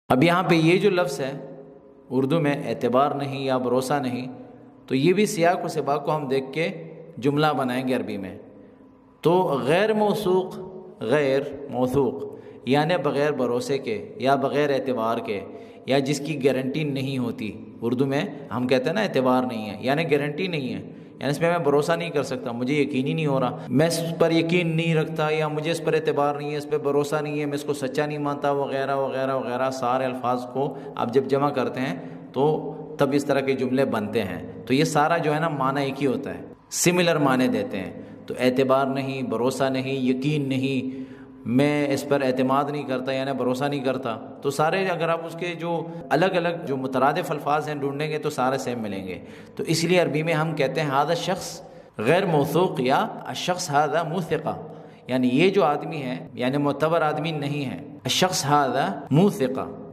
اب یہاں پہ یہ جو لفظ ہے اردو میں اعتبار نہیں یا بھروسہ نہیں، تو یہ بھی سیاق و سباق کو ہم دیکھ کے جملہ بنائیں گے عربی میں۔ تو غیر موثوق، غیر موثوق یعنی بغیر بھروسے کے یا بغیر اعتبار کے یا جس کی گارنٹی نہیں ہوتی، اردو میں ہم کہتے ہیں نا اعتبار نہیں ہے، یعنی گارنٹی نہیں ہے، یعنی اس پہ میں بھروسہ نہیں کر سکتا، مجھے یقین ہی نہیں ہو رہا، میں اس پر یقین نہیں رکھتا، یا مجھے اس پر اعتبار نہیں ہے، اس پہ بھروسہ نہیں ہے، میں اس کو سچا نہیں مانتا، وغیرہ وغیرہ وغیرہ سارے الفاظ کو آپ جب جمع کرتے ہیں تو تب اس طرح کے جملے بنتے ہیں۔ تو یہ سارا جو ہے نا معنی ایک ہی ہوتا ہے، سملر معنی دیتے ہیں۔ تو اعتبار نہیں، بھروسہ نہیں، یقین نہیں، میں اس پر اعتماد نہیں کرتا یعنی بھروسہ نہیں کرتا، تو سارے اگر آپ اس کے جو الگ الگ جو مترادف الفاظ ہیں ڈھونڈیں گے تو سارے سیم ملیں گے۔ تو اس لیے عربی میں ہم کہتے ہیں ھذا شخص غیر موثوق یا الشخص ھذا موثقہ، یعنی یہ جو آدمی ہے یعنی معتبر آدمی نہیں ہے، الشخص ھذا موثقہ۔